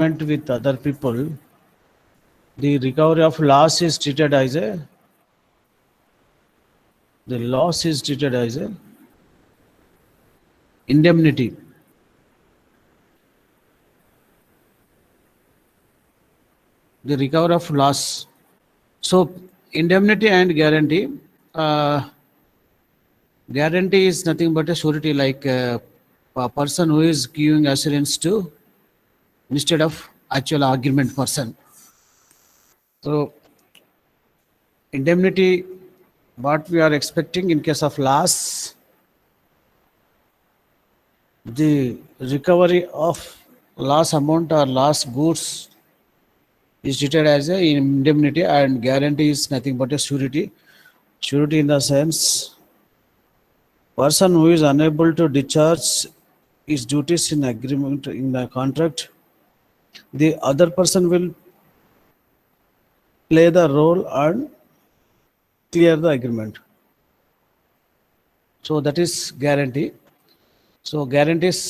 with other people, the recovery of loss is treated as a indemnity. The recovery of loss. So indemnity and guarantee. Guarantee is nothing but a surety, like a person who is giving assurance to instead of actual argument person. So indemnity, what we are expecting in case of loss, the recovery of loss amount or loss goods is treated as a indemnity, and guarantee is nothing but a surety. Surety in the sense, person who is unable to discharge his duties in agreement in the contract, the other person will play the role and clear the agreement. So that is guarantee. So guarantees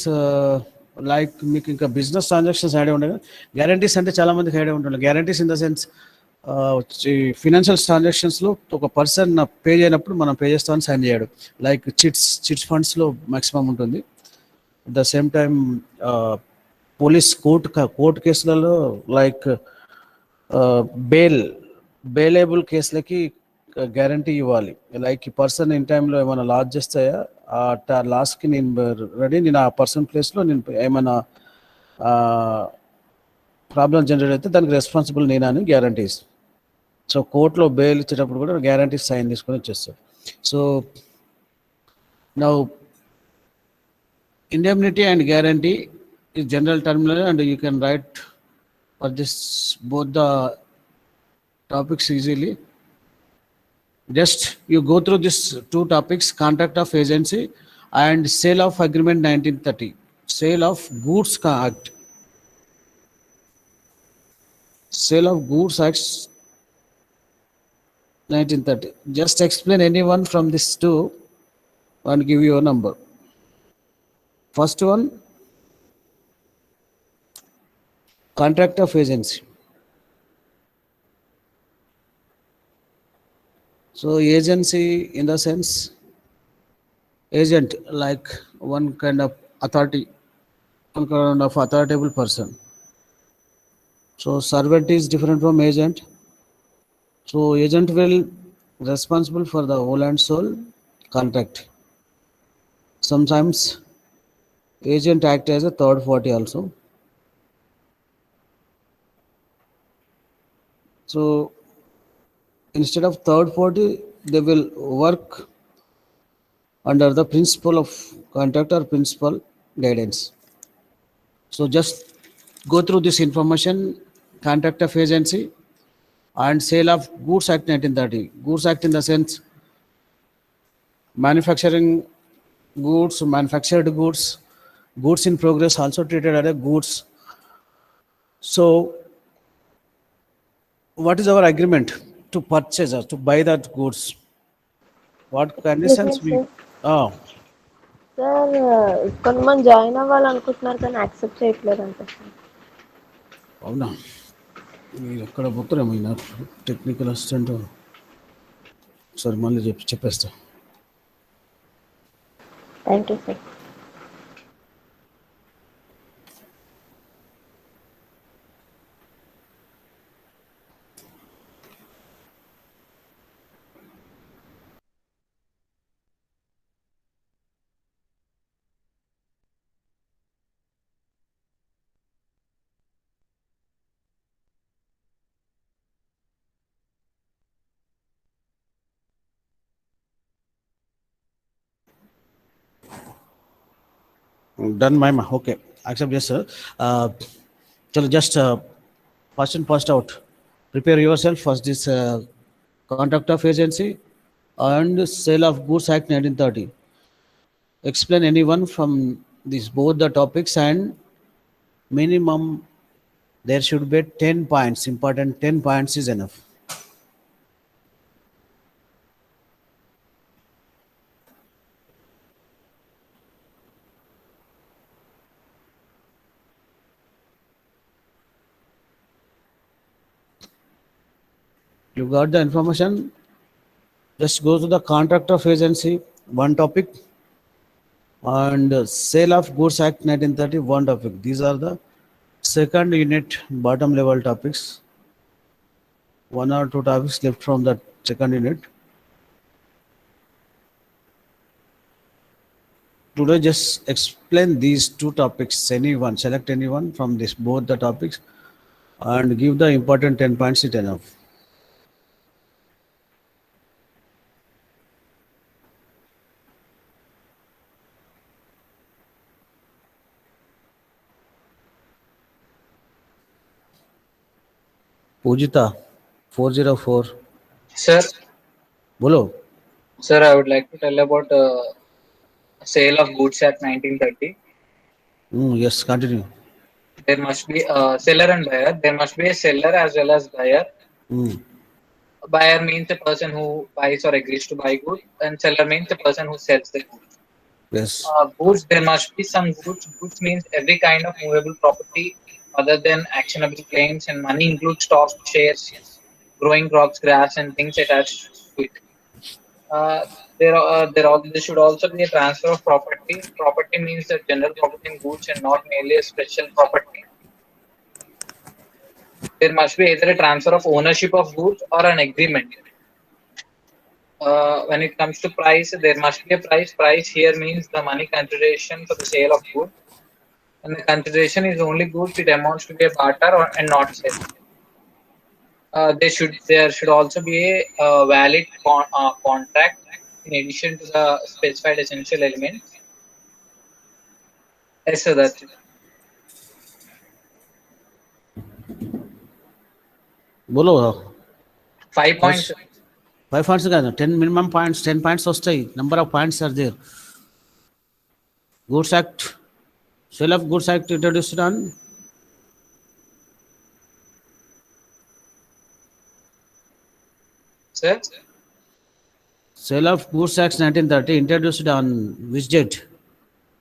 like మీకు ఇంకా business transactions idea ఉండదు. Guarantees అంటే చాలామందికి idea ఉంటుంది. Guarantees in the sense financial ట్రాన్సాక్షన్స్లో ఒక person pay చేయనప్పుడు మనం పే చేస్తామని సైన్ చేయడు. లైక్ చిట్స్ ఫండ్స్లో మ్యాక్సిమం ఉంటుంది. At the same time police court కేసులలో లైక్ బెయిలబుల్ కేసులకి గ్యారంటీ ఇవ్వాలి. లైక్ ఈ పర్సన్ ఇన్ టైంలో ఏమైనా లాస్ చేస్తాయా, ఆ లాస్కి నేను రెడీ, నేను ఆ పర్సన్ ప్లేస్లో నేను ఏమైనా ప్రాబ్లం జనరేట్ అయితే దానికి రెస్పాన్సిబుల్ నేనని గ్యారంటీస్. సో కోర్టులో బెయిల్ ఇచ్చేటప్పుడు కూడా గ్యారంటీస్ సైన్ తీసుకొని వచ్చేస్తారు. So now indemnity and guarantee is general terminology, and you can write for this both the topics easily. Just you go through this two topics: contract of agency and sale of agreement 1930, sale of goods act, sale of goods act 1930. Just explain any one from these two and give you a number. First one, contract of agency. So agency in the sense, agent like one kind of authority, one kind of authoritative person. So servant is different from agent. So agent will responsible for the whole and soul contract. Sometimes agent act as a third party also. So instead of third party, they will work under the principle of contract or principal guidance. So just go through this information: contract of agency and sale of goods act 1930. Goods act in the sense manufacturing goods, manufactured goods, goods in progress also treated as goods. So what is our agreement to purchase or to buy that goods? What conditions we sir కొంతమంది join అవ్వాలనుకుంటున్నారు కానీ accept చేయట్లేదు అంట sir. అవునా, మీరు ఎక్కడ పోతారేమో నా technical assistant. సరే మళ్ళీ చెప్పేస్తా. Thank you sir. Done, Maima. Okay, accept. Yes, sir. So just first and first out, prepare yourself for this contract of agency and sale of goods act 1930. Explain any one from these both the topics, and minimum there should be 10 points. Important 10 points is enough. You got the information. Just go to the contract of agency, one topic, and sale of goods act 1930, one topic. These are the second unit bottom level topics. One or two topics left from the second unit. Today just explain these two topics, anyone, select anyone from this both the topics and give the important 10 points, it enough. Pujita 404, Sir, bolo. sir, I would like to tell about sale of goods at 1930. Yes, continue. There must be a seller and buyer. There must be a seller as well as buyer. Mm, A buyer means a person who buys or agrees to buy goods, and seller means a person who sells the goods. yes. Goods, there must be some goods. Goods means every kind of movable property other than actionable claims, and money includes stocks, shares, growing crops, grass, and things attached to it. Uh, there should also be a transfer of property. Property means the general property in goods and not merely a special property. There must be either a transfer of ownership of goods or an agreement. When it comes to price, there must be a price. Price here means the money consideration for the sale of goods. And the consideration is only goods, it amounts to be a barter and not sale. There should also be a valid contract in addition to the specified essential elements. Yes, so that's it. Bolo. 5 points. First 5 points కాదు 10 minimum points, 10 points వస్తాయి. Number of points are there. Goods Act, Sale of Goods Act introduced on Sir, Sale of Goods Act 1930 introduced on which date?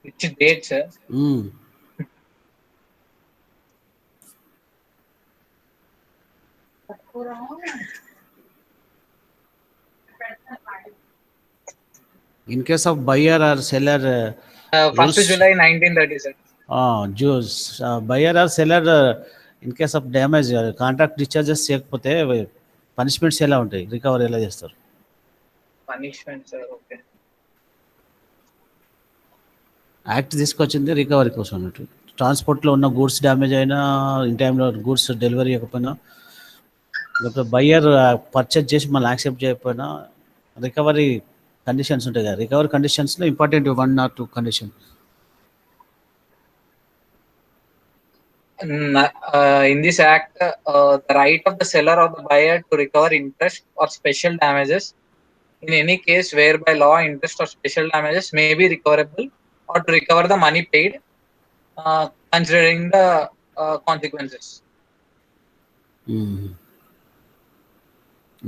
which date, sir? Mm. In case of buyer or seller, 1st rules, July 1930, sir. Jews, buyer or seller, in case of damage, contract discharges చేయకపోతే punishments ఎలా ఉంటాయి, recover ఎలా చేస్తారు? Punishment, sir. Okay. Act తీసుకొచ్చింది recovery కోసం అన్నట్టు. ట్రాన్స్పోర్ట్లో ఉన్న goods damage అయినా, ఇన్ టైంలో గూడ్స్ డెలివరీ ఇవ్వకపోయినా, లేకపోతే బయ్యర్ పర్చేజ్ చేసి మళ్ళీ యాక్సెప్ట్ చేయకపోయినా రికవరీ కండిషన్స్ ఉంటాయి కదా. రికవరీ కండిషన్స్లో important 1 or 2 condition. In this act, the right of the seller or the buyer to recover interest or special damages in any case whereby law, interest, or special damages may be recoverable, or to recover the money paid, considering the consequences.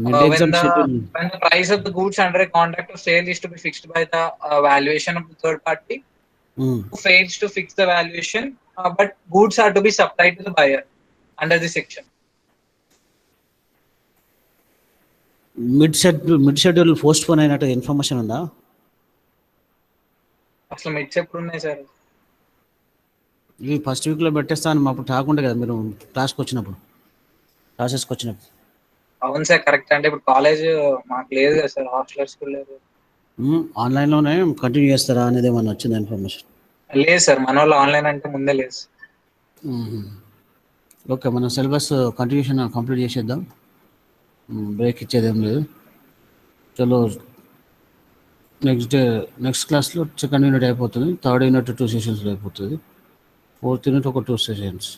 Mid exam schedule. When the price of the goods under a contract of sale is to be fixed by the valuation of the third party, who fails to fix the valuation, but goods are to be supplied to the buyer under this section. Mid schedule post phone అయినట్టు information ఉందా? అసలు mids ఎప్పుడు ఉన్నాయి sir? ఇవి first వీక్లో పెట్టేస్తాను అప్పుడు రాకుండా కదా మీరు క్లాస్కి వచ్చినప్పుడు, క్లాసెస్కి వచ్చినప్పుడు. అవును సార్, కరెక్ట్. అంటే ఇప్పుడు కాలేజ్ మాకు లేదు కదా సార్, హాస్టల్ స్కూల్ లేదు. ఆన్లైన్లోనే కంటిన్యూ చేస్తారా అనేది ఏమన్నా వచ్చింది ఇన్ఫర్మేషన్? లేదు సార్, మన వాళ్ళు ఆన్లైన్ అంటే ముందే లేదు. ఓకే, మనం సిలబస్ కంటిన్యూషన్ కంప్లీట్ చేసేద్దాం, బ్రేక్ ఇచ్చేదేం లేదు. చలో నెక్స్ట్ క్లాస్లో సెకండ్ యూనిట్ అయిపోతుంది, థర్డ్ యూనిట్ 2 సెషన్స్లో అయిపోతుంది, ఫోర్త్ యూనిట్ ఒక 2 సెషన్స్.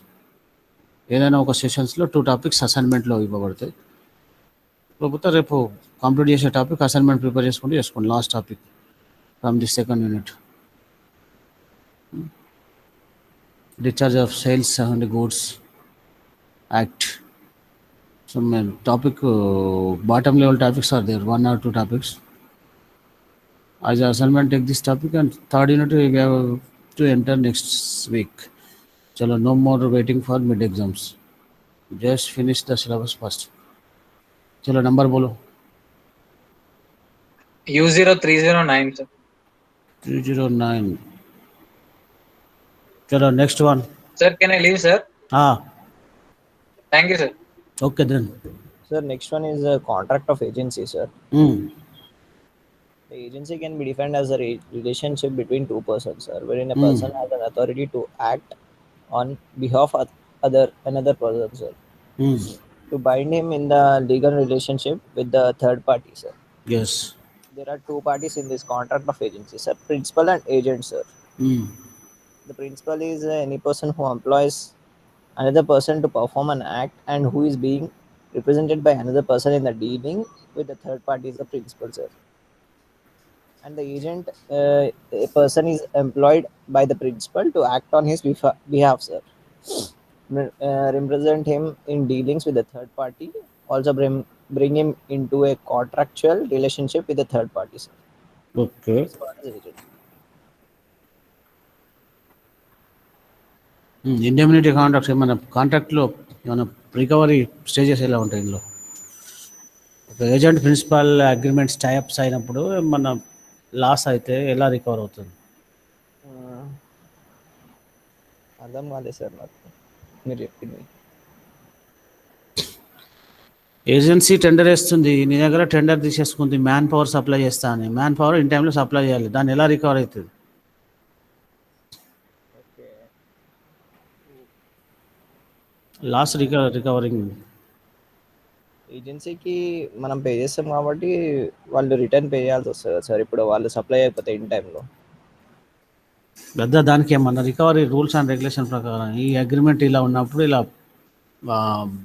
ఏదైనా ఒక సెషన్స్లో 2 టాపిక్స్ అసైన్మెంట్లో ఇవ్వబడతాయి. లేకపోతే రేపు కంప్లీట్ చేసే టాపిక్ అసైన్మెంట్ ప్రిపేర్ చేసుకోండి. Last topic from the second unit, discharge of sales and goods act. So మేము topic bottom level topics are there, 1 or 2 topics. As an assignment, take this topic, and third unit we have to enter next week. Chalo, no more waiting for mid exams. Just finish the syllabus first. चलो number बोलो. U0309, sir. 309. चलो next one. Sir, can I leave, sir? Ah, Thank you, sir. okay then. Sir, next one is a contract of agency, sir. Hmm. The agency can be defined as a relationship between two persons, sir, wherein a Hmm. person has an authority to act on behalf of another person, sir, Hmm. to bind him in the legal relationship with the third party, sir. Yes. There are two parties in this contract of agency, sir, principal and agent, sir. Hmm. The principal is any person who employs another person to perform an act and who is being represented by another person in the dealing with the third party is the principal, sir. And the agent, a person is employed by the principal to act on his behalf, sir. Represent him in dealings with the third party, also bring him into a contractual relationship with the third party, sir. Okay. It's called as agent. Indemnity contracts ఏమైనా కాంట్రాక్ట్లో ఏమైనా recovery stages ఎలా ఉంటాయి ఇందులో? ఒక agent principal agreements types అయినప్పుడు మన loss అయితే ఎలా రికవర్ అవుతుంది? అర్థం కాలేదు సార్ నాకు మీరు చెప్పింది. ఏజెన్సీ టెండర్ వేస్తుంది, నీ దగ్గర టెండర్ తీసేసుకుంది, మ్యాన్ పవర్ సప్లై చేస్తా అని. మ్యాన్ పవర్ ఇన్ టైంలో సప్లై చేయాలి, దాన్ని ఎలా రికవర్ అవుతుంది? ఓకే, లాస్ రికవరింగ్ ఏజెన్సీకి మనం పే చేస్తాం కాబట్టి వాళ్ళు రిటర్న్ పే చేయాల్సి వస్తుంది సార్. ఇప్పుడు వాళ్ళు సప్లై అయిపోతే ఇన్ టైంలో. పెద్ద దానికి ఏమన్నా రికవరీ రూల్స్ అండ్ రెగ్యులేషన్ ప్రకారం ఈ అగ్రిమెంట్ ఇలా ఉన్నప్పుడు ఇలా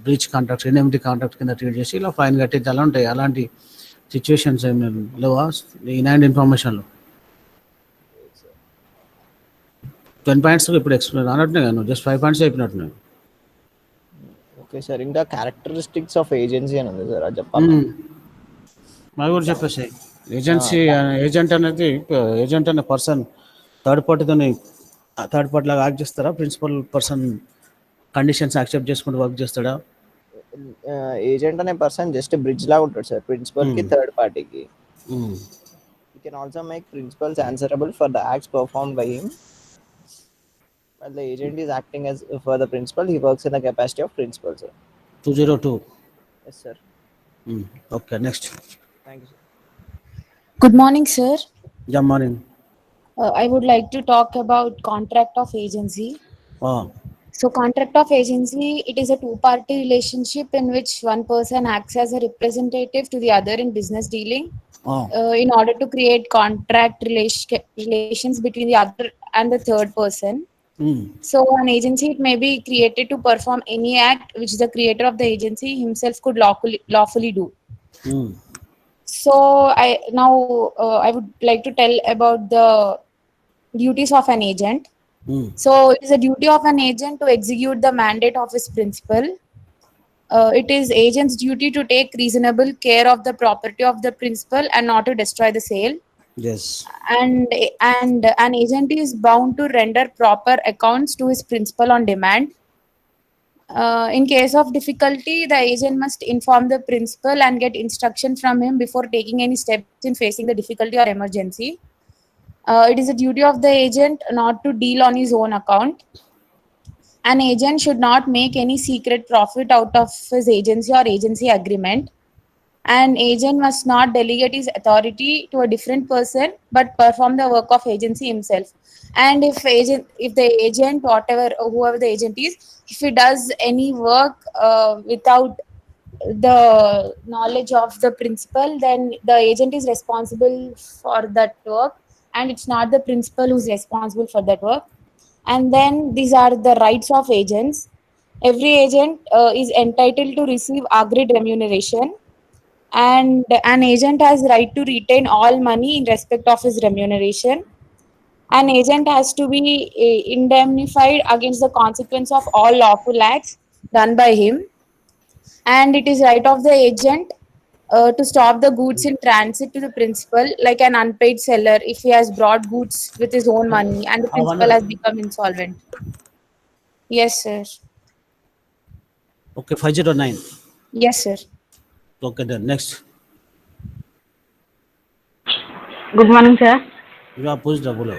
బ్రీచ్ కాంట్రాక్ట్, ఇండెమ్నిటీ కాంట్రాక్ట్ కింద ట్రీట్ చేసి ఇలా ఫైన్ కట్టించాలి ఉంటాయి. అలాంటి సిచ్యువేషన్స్ ఏమి లేవా ఇన్ హ్యాండ్ ఇన్ఫర్మేషన్లో? 10 పాయింట్స్ ఇప్పుడు ఎక్స్ప్లెయిన్ అన్నట్టునే కదా, నువ్వు జస్ట్ 5 పాయింట్స్ చెప్పినట్టున్నాను. ఓకే సార్, ఇంకా క్యారెక్టరిస్టిక్స్ ఆఫ్ ఏజెన్సీ అని ఉంది సార్, అది చెప్పాలి. మరి కూడా చెప్పేసాయి. ఏజెంట్ అనేది ఏజెంట్ అనే పర్సన్ థర్డ్ పార్టీ లాగా యాక్ట్ చేస్తారా? ప్రిన్సిపల్ పర్సన్ కండిషన్స్ యాక్సెప్ట్ చేసుకుంటూ వర్క్ చేస్తాడా? ఏజెంట్ అనే పర్సన్ జస్ట్ బ్రిడ్జ్ లాగా ఉంటాడు సార్ ప్రిన్సిపల్కి థర్డ్ పార్టీకి. He can also make principals answerable for the acts performed by him. While the agent is acting as for the principal, he works in the capacity of principal, sir. 202. Yes, sir. Okay, next. Thank you, sir. Good morning, sir. Yeah, morning. I would like to talk about contract of agency. Oh, So, contract of agency, it is a two-party relationship in which one person acts as a representative to the other in business dealing oh. in order to create contract relations between the other and the third person. So, an agency it may be created to perform any act which the creator of the agency himself could lawfully do. So I would like to tell about the duties of an agent. So it is a duty of an agent to execute the mandate of his principal. It is agent's duty to take reasonable care of the property of the principal and not to destroy the sale. Yes. And an agent is bound to render proper accounts to his principal on demand. In case of difficulty, the agent must inform the principal and get instruction from him before taking any steps in facing the difficulty or emergency. It is a duty of the agent not to deal on his own account. An agent should not make any secret profit out of his agency or agency agreement. An agent must not delegate his authority to a different person but perform the work of agency himself. And if the agent, whoever the agent is, if he does any work without the knowledge of the principal, then the agent is responsible for that work, and it's not the principal who's responsible for that work. And then these are the rights of agents. Every agent is entitled to receive agreed remuneration, and an agent has right to retain all money in respect of his remuneration. An agent has to be indemnified against the consequence of all lawful acts done by him, and it is right of the agent to stop the goods in transit to the principal, like an unpaid seller if he has brought goods with his own money and the principal has become insolvent. Yes, sir. Okay, 509. Yes, sir. Okay, then next. Good morning, sir. You are pushed the below.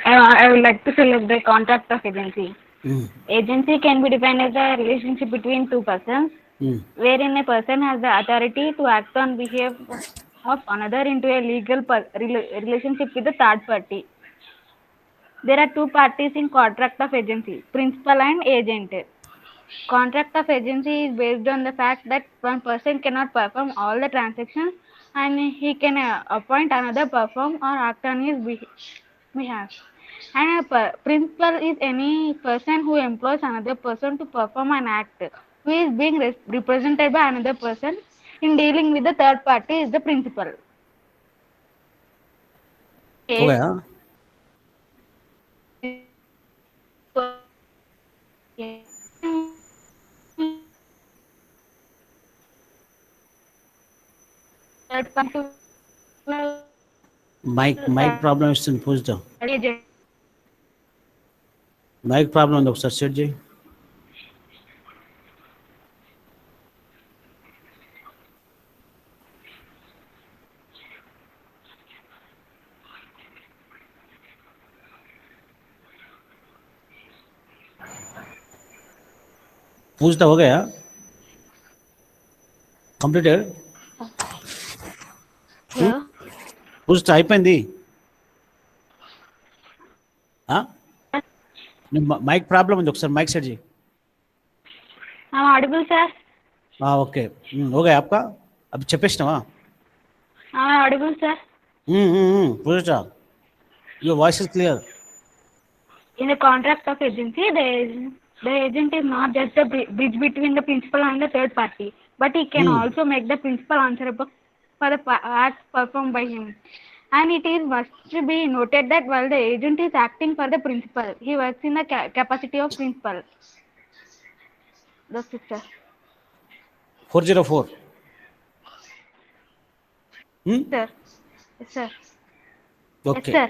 I would like to select the contract of agency. Mm. Agency can be defined as a relationship between two persons, Mm. wherein a person has the authority to act on behalf of another into a legal relationship with a third party. There are two parties in contract of agency, principal and agent. Contract of agency is based on the fact that one person cannot perform all the transactions and he can appoint another perform or act on his behalf. And a principal is any person who employs another person to perform an act who is being represented by another person in dealing with the third party is the principal. Okay. A- Huh? third party Mic problem is in pushed down. agent. Mic problem ఉంది ఒకసారి set చేయి. पूछता हो गया completed Hello. పూజ అయిపోయింది mic problem ఉంది ఒకసారి mic set చేయి I'm audible, sir. ఓకే हो गया आपका अब చెప్పేసినావా I'm audible, sir. Pooja your voice is clear In the contract of agency, the agent is not just the bridge between the principal and the third party, but he can also make the principal answerable for the acts performed by him. And it is must be noted that while the agent is acting for the principal, he works in the capacity of principal. That's it, sir. 404 Sir. Yes, sir. Okay Yes, sir.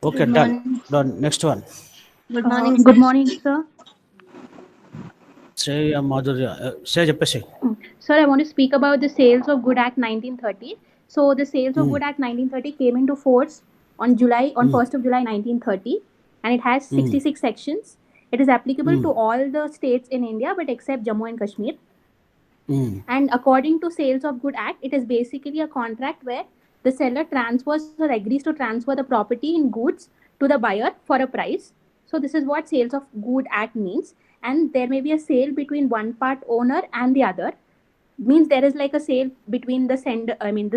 Okay done next one Good morning, Good morning, sir. Shreya Madhurya Shreya చెప్పేసి Sir, I want to speak about the Sales of Good Act 1930. So, the Sales of Good Act 1930 came into force on 1st of July 1930, and it has 66 sections. It is applicable to all the states in India, but except Jammu and Kashmir. And according to Sales of Good Act, it is basically a contract where the seller transfers or agrees to transfer the property in goods to the buyer for a price. So this is what Sales of Good Act means. And there may be a sale between one part owner and the other. Means there is like a sale between the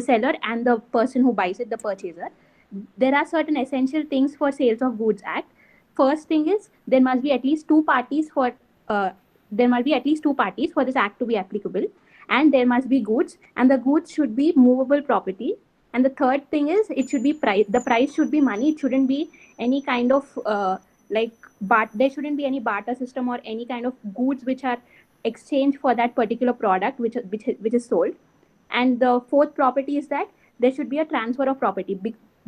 seller and the person who buys it, the purchaser. There are certain essential things for Sales of Goods Act. First thing is there must be at least two parties for this act to be applicable, and there must be goods, and the goods should be movable property. And the third thing is it should be price. The price should be money. It shouldn't be any kind of there shouldn't be any barter system or any kind of goods which are exchanged for that particular product which is sold. And the fourth property is that there should be a transfer of property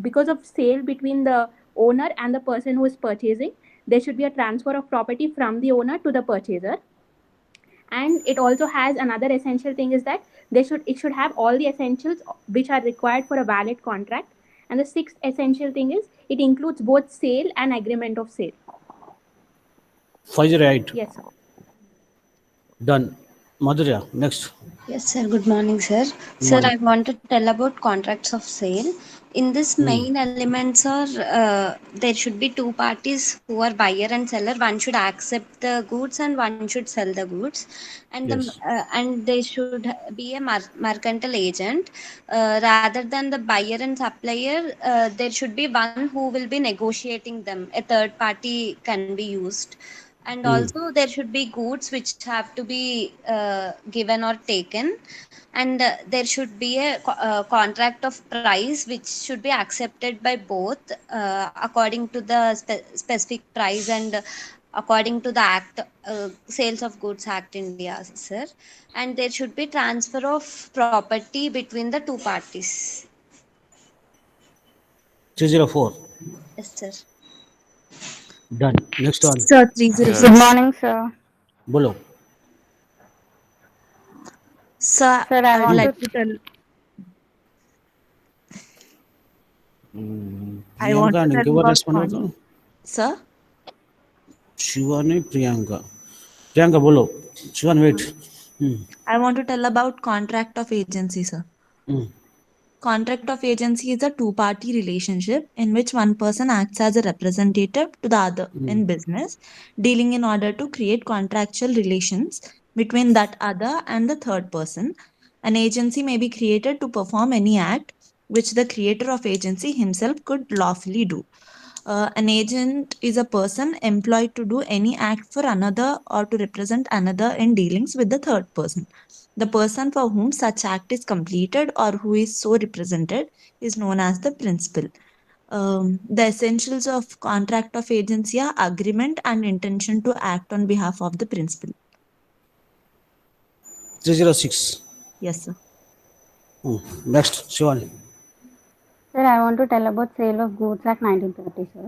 because of sale between the owner and the person who is purchasing. There should be a transfer of property from the owner to the purchaser. And it also has another essential thing is that it should have all the essentials which are required for a valid contract. And the sixth essential thing is it includes both sale and agreement of sale. 508 Yes, sir. done. Madhurya, next. Yes, sir. Good morning, sir. Sir, I want to tell about contracts of sale. In this, main elements are there should be two parties who are buyer and seller. One should accept the goods and one should sell the goods, and Yes. and they should be a mercantile agent rather than the buyer and supplier. There should be one who will be negotiating them. A third party can be used. And also there should be goods which have to be given or taken, and there should be a contract of price which should be accepted by both according to the specific price and according to the act, Sales of Goods Act India, sir. And there should be transfer of property between the two parties. 304 Yes, sir. done. Next one. Sir, 306. Good morning, sir. Bolo. So Sir, I I'd like wanted to tell. I Priyanka want to and tell ఇంకెవరు about respond అవుతారు? sir. Shivani Priyanka. Priyanka బోలో. Shivani wait. I want to tell about contract of agency, sir. Contract of agency is a two-party relationship in which one person acts as a representative to the other in business, dealing in order to create contractual relations between that other and the third person. An agency may be created to perform any act which the creator of agency himself could lawfully do. An agent is a person employed to do any act for another or to represent another in dealings with the third person. The person for whom such act is completed or who is so represented is known as the principal. The essentials of contract of agency are agreement and intention to act on behalf of the principal. 306. Yes, sir. Next, Shivani. Sir, I want to tell about Sale of Goods Act 1930, sir.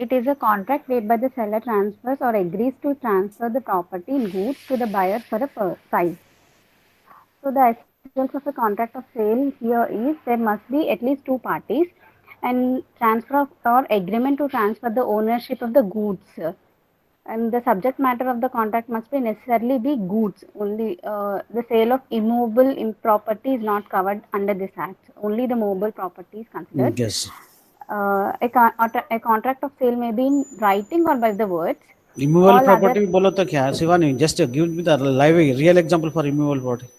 It is a contract made by the seller transfers or agrees to transfer the property in goods to the buyer for a price. So the essence of a contract of sale here is there must be at least two parties and transfer of, or agreement to transfer the ownership of the goods. And the subject matter of the contract must be necessarily be goods. Only the sale of immovable property is not covered under this act. Only the movable property is considered. Yes. A contract of sale may be in writing or by the words. Immovable All property other बोलो तो क्या है? Shivani, just give me the live real example for immovable property.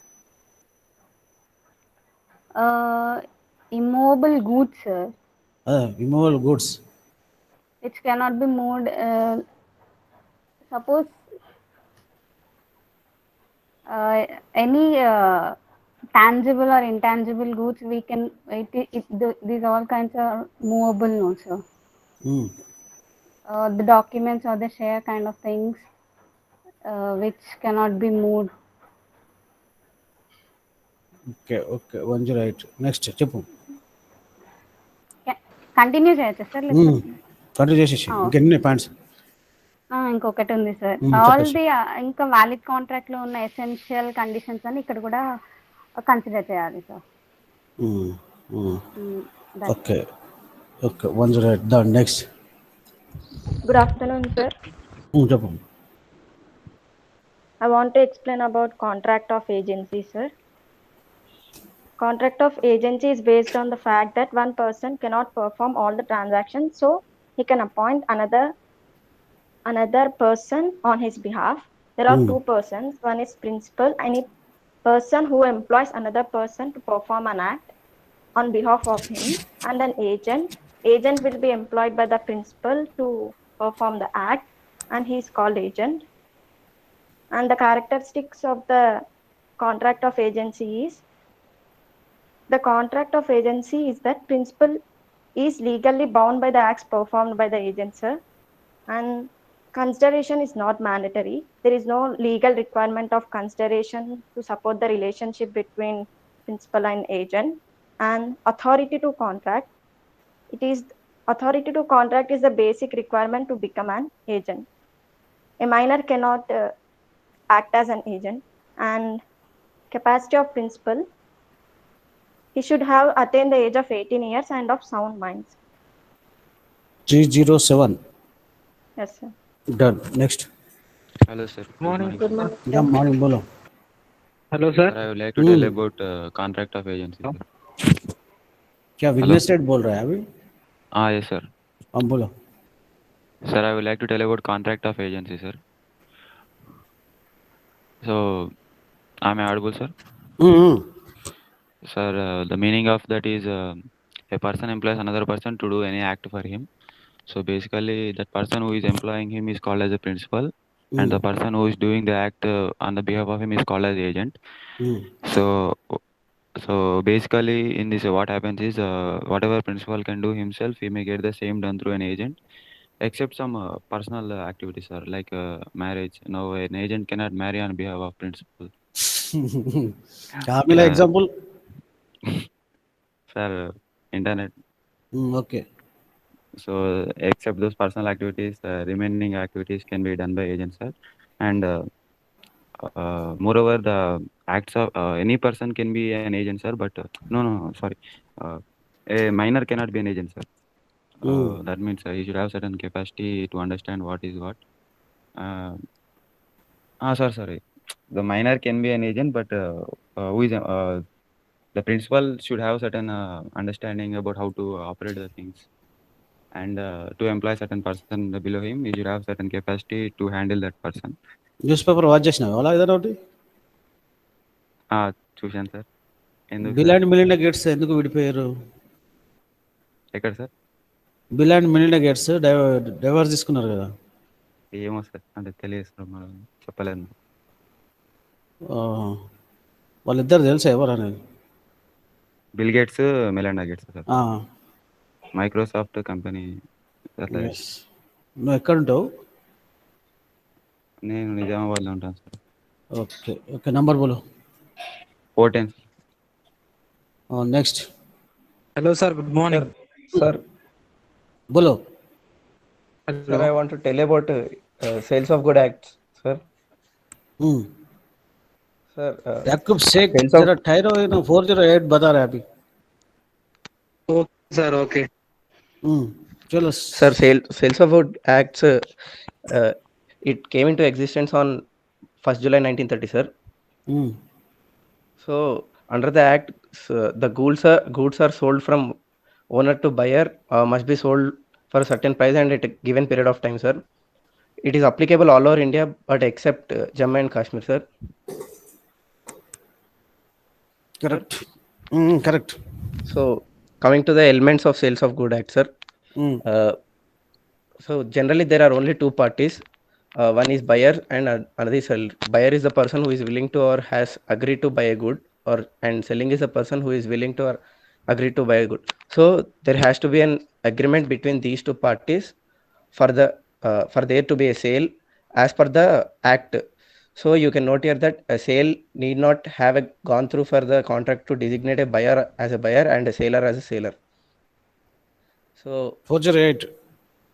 immovable goods, sir, Immovable goods. which cannot be moved. Suppose any tangible or intangible goods, we can. These all kinds are movable, no, sir. The documents or the share kind of things, which cannot be moved. Okay, one right. Next, చెప్పు. Continue చేయొచ్చా sir? Continue చేసేసి ఇంకెన్ని points? ఇంకొకటి ఉంది sir. All the ఇంకా valid contract లో ఉన్న essential conditions అని ఇక్కడ కూడా కన్సిడర్ చేయాలి sir. Okay one right. The next. Good afternoon, sir. చెప్పు. I want to explain about contract of agency, sir. Contract of agency is based on the fact that one person cannot perform all the transactions, so he can appoint another person on his behalf. There are two persons. One is principal, any person who employs another person to perform an act on behalf of him, and an agent. Agent will be employed by the principal to perform the act, and he is called agent. And the characteristics of the contract of agency is, the contract of agency is that principal is legally bound by the acts performed by the agent, sir, and consideration is not mandatory. There is no legal requirement of consideration to support the relationship between principal and agent. And authority to contract, authority to contract is the basic requirement to become an agent. A minor cannot act as an agent. And capacity of principal, he should have attained the age of 18 years and of sound minds. 307. Yes, sir. Done. Next. Hello, sir. Morning. Good morning. Yeah, morning. बोलो. Hello, sir. Sir, I would like to tell about contract of agency. Sir. क्या विघ्नेश सेठ बोल रहा है अभी? Yes, sir. बोलो. Sir, I would like to tell about contract of agency, sir. So, am I audible, sir? Sir, the meaning of that is a person employs another person to do any act for him. So basically, that person who is employing him is called as a principal, and the person who is doing the act on the behalf of him is called as agent. So basically, in this, what happens is whatever principal can do himself, he may get the same done through an agent, except some personal activities, sir, like marriage. No, an agent cannot marry on behalf of principal. क्या मिला example? Sir, internet. Okay. So except those personal activities, remaining activities can be done by agents, sir. And Moreover, the acts of any person can be an agent, sir. But no, sorry. Uh, a minor cannot be an agent, sir. That means he should have certain capacity to understand what is what. Uh, sir, sorry. The minor can be an agent, but who is the principal should have certain understanding about how to operate the things, and to employ certain person below him, he should have certain capacity to handle that person. News paper watch చేసినావు అలా ఏదైనా ఒకటి? చూశాను sir. ఎందుకు bill sir? And Melinda gates ఎందుకు విడిపోయారు? ఎక్కడ sir? Bill and Melinda gates divorce తీసుకున్నారు కదా. ఏమో సార్, అంటే తెలియదు సార్, మనం చెప్పలేదు. వాళ్ళిద్దరు తెలుసా ఎవరు అనేది? Bill gates, Melinda gates sir. ఆ, మైక్రోసాఫ్ట్ కంపెనీ అట్లా. yes. నువ్వు ఎక్కడ ఉంటావు? నేను నిజామాబాద్లో ఉంటాను సార్. ఓకే ఓకే, నంబర్ బోలో. 410. Next. Hello, sir. Good morning. Sir, బోలో. Hello. sir, I want to tell about sales of good acts, sir. Sir, Yakub Sheikh sales of जरा ठहरो, 408 बता रहा है अभी. Okay, sir. Okay. चलो sir, sales of good acts, it came into existence on 1st July 1930, sir. So under the act, the goods are sold from owner to buyer, must be sold for a certain price and at a given period of time, sir. It is applicable all over India, but except Jammu and Kashmir, sir. correct. Correct. So coming to the elements of sales of good act, sir. So generally there are only two parties. One is buyer and another is seller. Buyer is the person who is willing to or has agreed to buy a good, and selling is the person who is willing to or agreed to buy a good. So there has to be an agreement between these two parties for there to be a sale as per the act. So you can note here that a sale need not have gone through for the contract to designate a buyer as a buyer and a seller as a seller. So 408.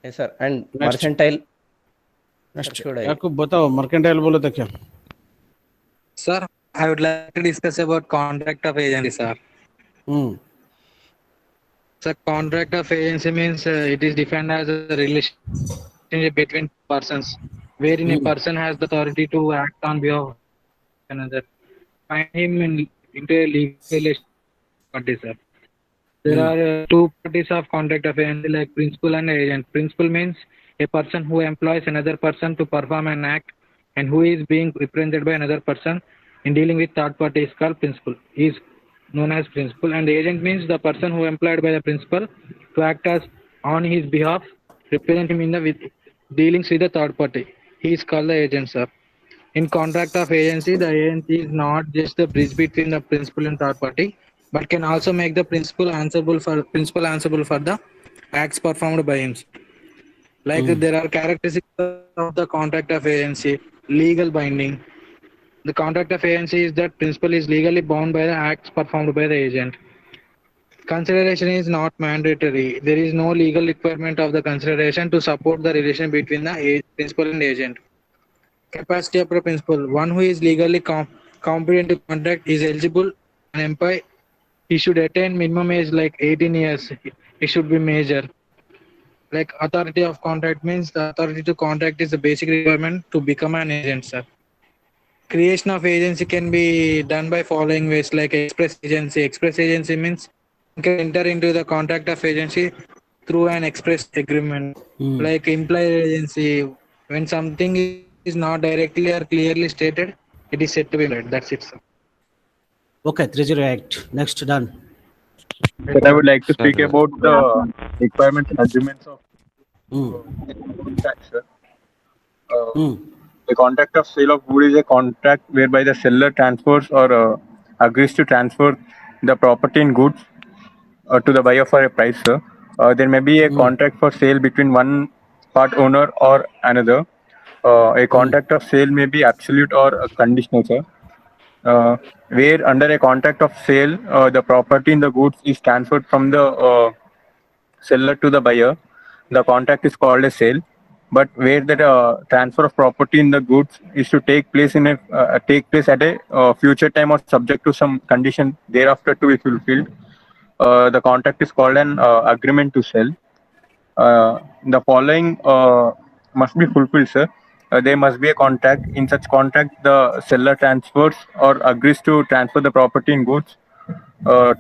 yes, sir. And Next. mercantile. Next should I- याकूब बताओ, mercantile बोलो तो क्या? Sir, I would like to discuss about contract of agency, sir. Sir, contract of agency means it is defined as a relationship between persons, wherein a person has the authority to act on behalf of another. Find him into a legal relationship, sir. There are two parties of contract of agency, like principal and agent. Principal means a person who employs another person to perform an act and who is being represented by another person in dealing with third party is called principal. He is known as principal. And the agent means the person who employed by the principal to act as on his behalf, represent him in the dealings with the third party. He is called the agent, sir. In contract of agency, the agency is not just the bridge between the principal and third party, but can also make the principal answerable for the acts performed by him. Like there are characteristics of the contract of agency. Legal binding. The contract of agency is that principal is legally bound by the acts performed by the agent. Consideration is not mandatory. There is no legal requirement of the consideration to support the relation between the principal and agent. Capacity of the principal. One who is legally competent to contract is eligible and employ. He should attain minimum age like 18 years. He should be major. Like authority of contract means the authority to contract is the basic requirement to become an agent, sir. Creation of agency can be done by following ways, like express agency. Express agency means you can enter into the contract of agency through an express agreement. Like implied agency, when something is not directly or clearly stated, it is said to be implied. That's it, sir. Okay, 308. Next, done. Sir, I would like to speak about the requirements and agreements of contract, sir. The contract of sale of good is a contract whereby the seller transfers or agrees to transfer the property in goods to the buyer for a price, sir. There may be a contract for sale between one part owner or another. A contract of sale may be absolute or conditional, sir. Where under a contract of sale, the property in the goods is transferred from the seller to the buyer. The contract is called a sale. but where the transfer of property in the goods is to take place at a future time or subject to some condition thereafter to be fulfilled, the contract is called an agreement to sell. The following must be fulfilled, sir. There must be a contract. In such contract, the seller transfers or agrees to transfer the property in goods to